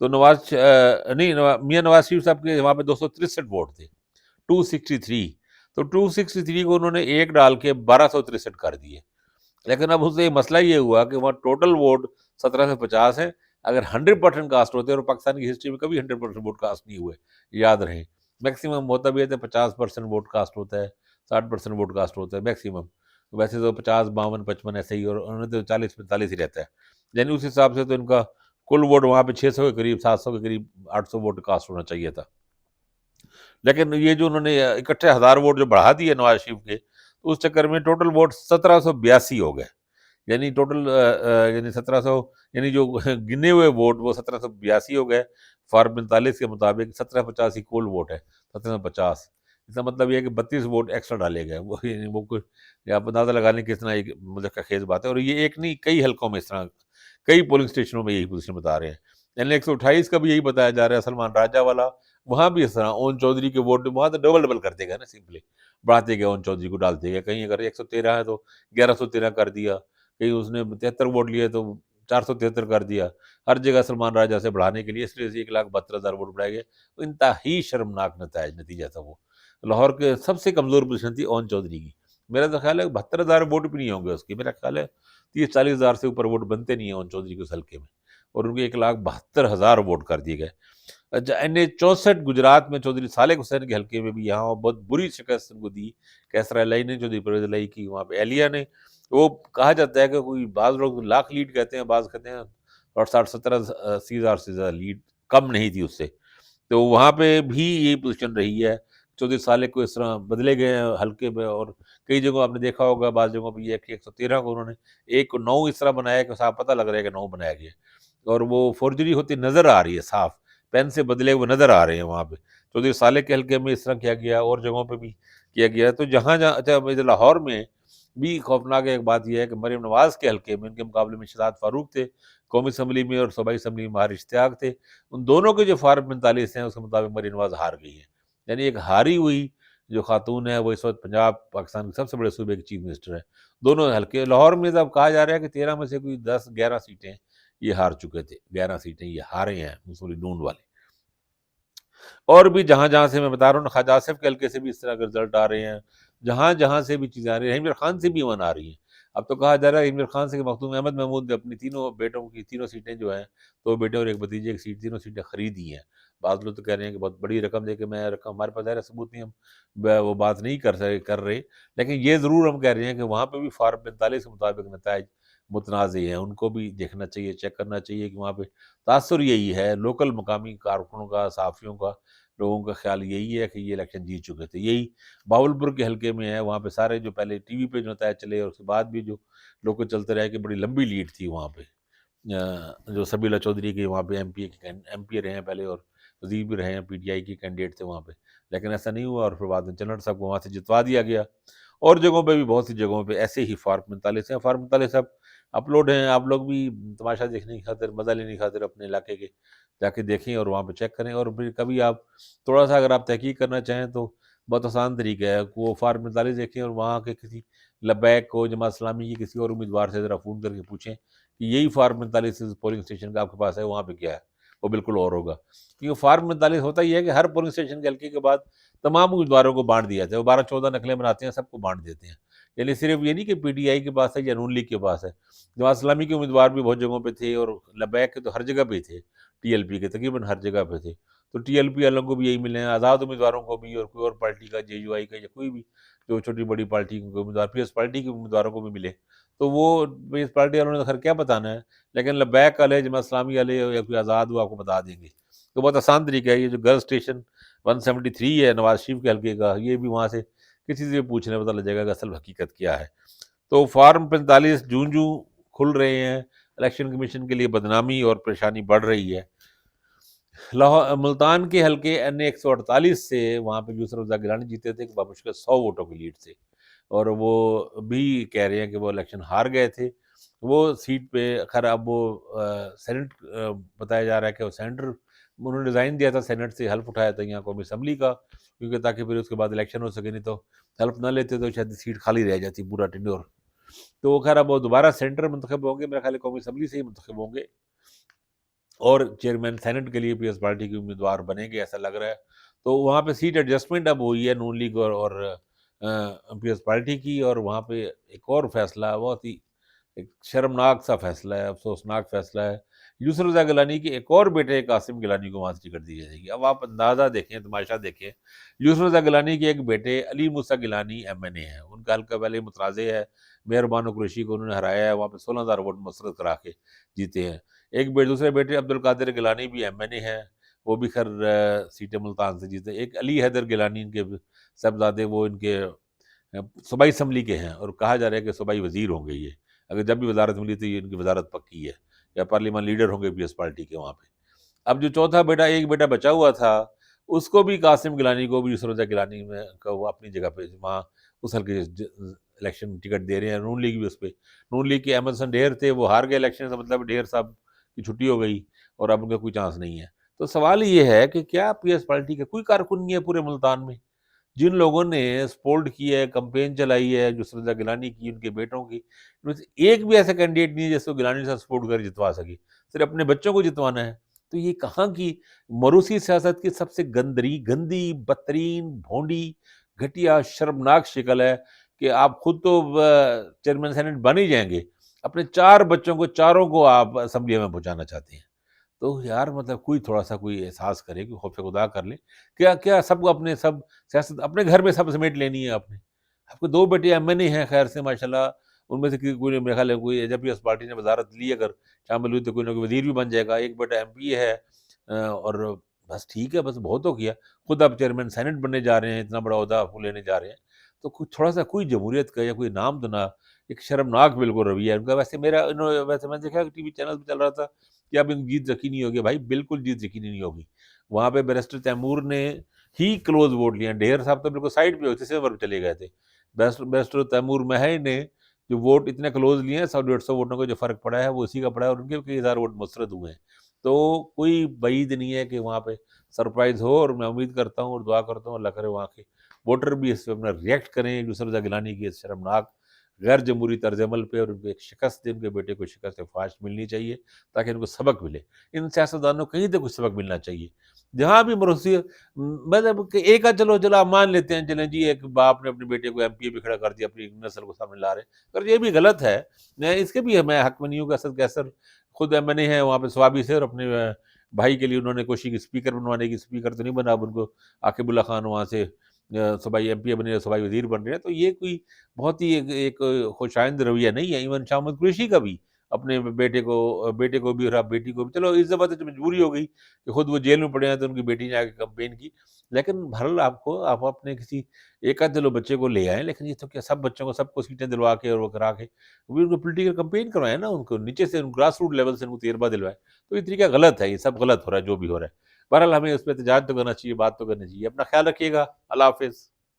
تو نہیں میاں نواز شریف صاحب کے وہاں پہ 263 ووٹ تھے، 263، تو 263 کو انہوں نے ایک ڈال کے 1263 کر دیے۔ لیکن اب اس سے مسئلہ یہ ہوا کہ وہاں ٹوٹل ووٹ 1750 ہیں، اگر 100% کاسٹ ہوتے ہیں، اور پاکستان کی ہسٹری میں کبھی 100% ووٹ کاسٹ نہیں ہوئے، یاد رہے، میکسیمم ہوتا بھی ہے تو 50% ووٹ کاسٹ ہوتا ہے، 60% ووٹ کاسٹ ہوتا ہے میکسیمم، ویسے تو 50 52 55 ایسے ہی، اور انہوں نے تو 40 45 ہی رہتا ہے، یعنی اس حساب سے تو ان کا کل ووٹ وہاں پہ 600 کے قریب، 700 کے قریب، 800 ووٹ کاسٹ ہونا چاہیے تھا۔ لیکن یہ جو انہوں نے اکٹھے 1000 ووٹ جو بڑھا دیے نواز شریف کے، تو اس چکر میں ٹوٹل ووٹ 1782 ہو گئے، یعنی ٹوٹل یعنی 1700، یعنی جو گنے ہوئے ووٹ وہ 1782 ہو گئے، فارم 45 کے مطابق 1750 ہی کل ووٹ ہے، 1750، اس کا مطلب یہ ہے کہ 32 ووٹ ایکسٹرا ڈالے گئے، وہ یعنی وہ کوئی آپ اندازہ لگا لیں کہ اتنا ایک مطلب کا خیز بات ہے، اور یہ ایک نہیں کئی حلقوں میں اس طرح، کئی پولنگ اسٹیشنوں میں یہی پوزیشن بتا رہے ہیں، یعنی 128 کا بھی یہی بتایا جا رہا ہے، سلمان راجہ والا، وہاں بھی اس طرح اون چودھری کے ووٹ وہاں تو ڈبل ڈبل کرتے گئے نا، سمپلی بڑھاتے گئے، اون چودھری کو ڈالتے گئے، کہیں اگر 113 ہے تو 1113 کر دیا، کہیں اس نے 73 ووٹ لیے تو 473 کر دیا، ہر جگہ سلمان راجہ سے بڑھانے کے لیے، اس لیے 1,72,000 ووٹ بڑھائے گئے، انتہائی شرمناک نتیجہ تھا وہ، لاہور کے سب سے کمزور پوزیشن تھی اون چودھری کی، میرا تو خیال ہے 72,000 ووٹ بھی نہیں ہوں گے اس کے، میرا خیال ہے 30-40,000 سے اوپر ووٹ بنتے نہیں ہیں اون چودھری کے اس حلقے میں، اور ان کے 1,72,000 ووٹ کر دیے گئے۔ اچھا N64 گجرات میں چودھری صالح حسین کے حلقے میں بھی یہاں بہت بری شکست ان کو دی، کیسرا الہی نے، چودھری پرویز الہی کی وہاں پہ اہلیہ نے، وہ کہا جاتا ہے کہ کوئی بعض لوگ لاکھ لیڈ کہتے ہیں، بعض کہتے ہیں، اور 60-70-80,000 سے زیادہ لیڈ کم نہیں تھی اس سے، تو وہاں پہ بھی یہی پوزیشن رہی ہے، چودھری صالح کو اس طرح بدلے گئے ہیں حلقے میں، اور کئی جگہوں آپ نے دیکھا ہوگا، بعض جگہوں پہ یہ ہے کہ 113 کو انہوں نے 1 کو 9 اس طرح بنایا کہ صاحب پتہ لگ رہا ہے کہ 9 بنایا گیا، اور وہ فورجری ہوتی نظر آ رہی ہے، صاف پین سے بدلے ہوئے نظر آ رہے ہیں وہاں پہ، چودھری صالح کے حلقے میں اس طرح کیا گیا، اور جگہوں پہ بھی کیا گیا، تو جہاں جہاں، اچھا لاہور میں بھی خوفناک ایک بات یہ ہے کہ مریم نواز کے حلقے میں ان کے مقابلے میں شہزاد فاروق تھے قومی اسمبلی میں، اور صوبائی اسمبلی میں ماہر اشتیاق تھے، ان دونوں کے جو فارم 45 ہیں اس کے مطابق مریم نواز ہار گئی ہے، یعنی ایک ہاری ہوئی جو خاتون ہے وہ اس وقت پنجاب پاکستان کے سب سے بڑے صوبے کی چیف منسٹر ہے، دونوں حلقے لاہور میں اب کہا جا رہا ہے کہ 13 میں سے کوئی 10-11 سیٹیں یہ ہار چکے تھے، 11 سیٹیں یہ ہارے ہیں مسلم نون والے، اور بھی جہاں جہاں سے میں بتا رہا ہوں، خواجہ آصف کے حلقے سے بھی اس طرح کے رزلٹ آ رہے ہیں، جہاں جہاں سے بھی چیزیں آ رہی ہیں، عمر خان سے بھی ایون آ رہی ہیں، اب تو کہا جا رہا ہے عمر خان سے کہ مختوم احمد محمود نے اپنی تینوں بیٹوں کی تینوں سیٹیں جو ہیں، 2 بیٹے اور 1 بھتیجے کی سیٹ، تینوں سیٹیں خریدی ہیں، بعض لوگ تو کہہ رہے ہیں کہ بہت بڑی رقم دے کے، میں رقم ہمارے پاس ظاہر ثبوت نہیں، ہم وہ بات نہیں کر رہے، لیکن یہ ضرور ہم کہہ رہے ہیں کہ وہاں پہ بھی فارم 45 کے مطابق نتائج متنازع ہیں، ان کو بھی دیکھنا چاہیے، چیک کرنا چاہیے کہ وہاں پہ تاثر یہی ہے لوکل مقامی کارکنوں کا، صحافیوں کا، لوگوں کا خیال یہی ہے کہ یہ الیکشن جیت چکے تھے، یہی باولپور کے حلقے میں ہے، وہاں پہ سارے جو پہلے ٹی وی پہ جو نتائج چلے اور اس کے بعد بھی جو لوگ چلتے رہے کہ بڑی لمبی لیڈ تھی وہاں پہ، جو سبیلہ چودھری کے وہاں پہ ایم پی رہے ہیں پہلے، اور وزیر بھی رہے ہیں، پی ٹی آئی کے کینڈیڈیٹ تھے وہاں پہ، لیکن ایسا نہیں ہوا، اور پھر بعد میں چنڑ صاحب کو وہاں سے جتوا دیا گیا، اور جگہوں پہ بھی بہت سی جگہوں پہ ایسے ہی فارم 45 ہیں، فارم 45 اب اپلوڈ ہیں، آپ لوگ بھی تماشا دیکھنے کی خاطر، مزہ لینے کی خاطر اپنے علاقے کے جا کے دیکھیں اور وہاں پہ چیک کریں، اور پھر کبھی آپ تھوڑا سا اگر آپ تحقیق کرنا چاہیں تو بہت آسان طریقہ ہے، وہ فارم 45 دیکھیں اور وہاں کے کسی لبیک کو، جماعت اسلامی کی کسی اور امیدوار سے ذرا فون کر کے پوچھیں کہ یہی فارم 45 پولنگ اسٹیشن کا آپ کے پاس ہے، وہاں پہ کیا ہے، وہ بالکل اور ہوگا، کیونکہ فارم 45 ہوتا ہی ہے کہ ہر پولنگ اسٹیشن کے حلقے کے بعد تمام امیدواروں کو بانٹ دیا جاتا ہے، وہ 12-14 نقلیں بناتے ہیں، سب کو بانٹ دیتے ہیں، یعنی صرف یہ نہیں کہ پی ٹی آئی کے پاس ہے یا نون لیگ کے پاس ہے، جماعت اسلامی کے امیدوار بھی بہت جگہوں پہ تھے، اور لبیک کے تو ہر جگہ پہ ہی تھے، ٹی ایل پی کے تقریباً ہر جگہ پہ تھے، تو ٹی ایل پی والوں کو بھی یہی ملے ہیں، آزاد امیدواروں کو بھی، اور کوئی اور پارٹی کا، جے یو آئی کا، یا کوئی بھی جو چھوٹی بڑی پارٹی کے امیدوار، پیس پارٹی کے امیدواروں کو بھی ملے، تو وہ پیس پارٹی والوں نے تو خیر کیا بتانا ہے، لیکن لبیک والے، جماعت اسلامی والے یا کوئی آزاد وہ آپ کو بتا دیں گے، تو بہت آسان طریقہ ہے، یہ جو گرل اسٹیشن 173 ہے نواز شریف کے حلقے کا، یہ بھی وہاں سے کسی سے بھی پوچھنے پتہ لگ جائے گا کہ اصل حقیقت کیا ہے، تو فارم 45 جوں جوں کھل رہے ہیں، الیکشن کمیشن کے لیے بدنامی اور پریشانی بڑھ رہی ہے، ملتان کے حلقے N148 سے وہاں پہ یوسف رضا گیلانی جیتے تھے بامشکل 100 ووٹوں کی لیڈ سے، اور وہ بھی کہہ رہے ہیں کہ وہ الیکشن ہار گئے تھے، وہ سیٹ پہ خیر اب وہ سینٹ بتایا جا رہا ہے کہ وہ سینٹر انہوں نے ریزائن دیا تھا، سینٹ سے حلف اٹھایا تھا یہاں قومی اسمبلی کا، کیونکہ تاکہ پھر اس کے بعد الیکشن ہو سکے، نہیں تو حلف نہ لیتے تو شاید سیٹ خالی رہ جاتی پورا ٹینیور، تو وہ خیر اب وہ دوبارہ سینٹر منتخب ہوں گے، میرا خیال ہے قومی اسمبلی سے ہی منتخب ہوں گے، اور چیئرمین سینٹ کے لیے پیپلز پارٹی کے امیدوار بنیں گے ایسا لگ رہا ہے. تو وہاں پہ سیٹ ایڈجسٹمنٹ اب ہوئی ہے نون لیگ اور پیپلز پارٹی کی. اور وہاں پہ ایک اور فیصلہ بہت ہی ایک شرمناک سا فیصلہ ہے, افسوسناک فیصلہ ہے. یوسف رضا گیلانی کے ایک اور بیٹے قاسم گیلانی کو وہاں سے ٹکٹ دی جائے گی. اب آپ اندازہ دیکھیں, تماشا دیکھیں, یوسف رضا گیلانی کے ایک بیٹے علی موسیٰ گیلانی ایم این اے ہیں, ان کا حلقہ پہلے متنازع ہے, مہر بانو قریشی کو انہوں نے ہرایا ہے, وہاں پہ 16,000 ووٹ مسرت کرا کے جیتے ہیں. ایک دوسرے بیٹے عبد القادر گیلانی بھی ایم این اے ہیں, وہ بھی خیر سیٹ ملتان سے جیتے. ایک علی حیدر گیلانی ان کے صاحبزادے, وہ ان کے صوبائی اسمبلی کے ہیں, اور کہا جا رہا ہے کہ صوبائی وزیر ہوں گے یہ, اگر جب بھی وزارت ملی تو یہ ان کی وزارت پکی ہے, یا پارلیمان لیڈر ہوں گے پی ایس پارٹی کے وہاں پہ. اب جو چوتھا بیٹا, ایک بیٹا بچا ہوا تھا, اس کو بھی قاسم گیلانی کو بھی یوسف رضا گیلانی میں وہ اپنی جگہ پہ وہاں اس حلقے الیکشن ٹکٹ دے رہے ہیں. نون لیگ بھی اس پہ, نون لیگ کے احمد حسن ڈھیر تھے, وہ ہار گئے الیکشن سے, مطلب ڈھیر صاحب کی چھٹی ہو گئی اور اب ان کا کوئی چانس نہیں ہے. تو سوال یہ ہے کہ کیا پی ایس پارٹی کا کوئی کارکن نہیں ہے پورے ملتان میں؟ جن لوگوں نے سپورٹ کی ہے, کمپین چلائی ہے یوسف رضا گیلانی کی, ان کے بیٹوں کی, ان میں سے ایک بھی ایسا کینڈیڈیٹ نہیں ہے جس کو گیلانی سے سپورٹ کر جتوا سکے, صرف اپنے بچوں کو جتوانا ہے. تو یہ کہاں کی موروثی سیاست کی سب سے گندی بدترین بھونڈی گھٹیا شرمناک شکل ہے کہ آپ خود تو چیئرمین سینٹ بن ہی جائیں گے, اپنے 4 بچوں کو چاروں کو آپ اسمبلی میں پہنچانا چاہتے ہیں. تو یار مطلب کوئی تھوڑا سا کوئی احساس کرے, کہ خوف خدا کر لے. کیا سب کو اپنے سب سیاست اپنے گھر میں سب سمیٹ لینی ہے آپ نے؟ آپ کے 2 بیٹے ایم این اے ہیں خیر سے ماشاءاللہ, ان میں سے کوئی میرے خیال ہے کوئی, جب بھی اس پارٹی نے وزارت لی اگر شامل ہوئی تو کوئی نہ کوئی وزیر بھی بن جائے گا. ایک بیٹا ایم پی ہے, اور بس ٹھیک ہے, بس بہت ہو گیا. خود آپ چیئرمین سینٹ بننے جا رہے ہیں, اتنا بڑا عہدہ آپ لینے جا رہے ہیں, تو کچھ تھوڑا سا کوئی جمہوریت کا یا کوئی نام تو نہ, ایک شرمناک بالکل رویہ ہے ان کا. ویسے ویسے میں دیکھا ٹی وی چینل پہ چل رہا تھا کہ اب ان جیت یقینی ہوگی. بھائی بالکل جیت یقینی نہیں ہوگی. وہاں پہ بیرسٹر تیمور نے ہی کلوز ووٹ لیا, ڈھیر صاحب تو بالکل سائڈ پہ تیسرے نمبر پہ چلے گئے تھے. بیرسٹر تیمور مہر نے جو ووٹ اتنے کلوز لیے ہیں, 100-150 ووٹوں کا جو فرق پڑا ہے وہ اسی کا پڑا ہے, اور ان کے کئی ہزار ووٹ مسرت ہوئے ہیں. تو کوئی بعید نہیں ہے کہ وہاں پہ سرپرائز ہو, اور میں امید کرتا ہوں اور دعا کرتا ہوں اللہ کرے وہاں کے ووٹر بھی اس پہ اپنا ریئیکٹ کریں یوسف رضا گیلانی کی اس شرمناک غیر جمہوری طرز عمل پہ, اور ان کو ایک شکست دے, ان کے بیٹے کو شکست فاش ملنی چاہیے تاکہ ان کو سبق ملے. ان سیاستدانوں کو کہیں تو کچھ سبق ملنا چاہیے. جہاں بھی مروثی مطلب کہ ایک چلو آپ مان لیتے ہیں, چلیں جی ایک باپ نے اپنے بیٹے کو ایم پی اے پہ کھڑا کر دیا, اپنی نسل کو سامنے لا رہے ہیں, پر یہ بھی غلط ہے. میں اس کے بھی میں حق میں نہیں ہوں کہ اسد قیصر خود ایم این اے ہیں وہاں پہ سوابی سے, اور اپنے بھائی کے لیے انہوں نے کوشش کی اسپیکر بنوانے کی, اسپیکر تو نہیں بنا, اب ان کو عاقب اللہ خان وہاں سے صوبائی ایم پی اے بنے, صوبائی وزیر بن رہے ہیں. تو یہ کوئی بہت ہی ایک خوشائند رویہ نہیں ہے. ایون شاہ محمد قریشی کا بھی اپنے بیٹے کو بھی اور بیٹی کو بھی, چلو اس دفعہ تو مجبوری ہو گئی کہ خود وہ جیل میں پڑے ہیں تو ان کی بیٹی نے آ کے کمپین کی, لیکن بہرحال آپ اپنے کسی ایک آدھ دلو بچے کو لے آئیں, لیکن یہ تو کیا سب کو سیٹیں دلوا کے اور وہ کرا کے ان کو پولیٹیکل کمپین کروائیں نا, ان کو نیچے سے گراس روٹ لیول سے ان کو تجربہ دلوائے. تو یہ طریقہ غلط ہے, یہ سب غلط ہو رہا ہے جو بھی ہو رہا ہے. بہرحال ہمیں اس پہ احتجاج تو کرنا چاہیے, بات تو کرنی چاہیے. اپنا خیال رکھیے گا, اللہ حافظ.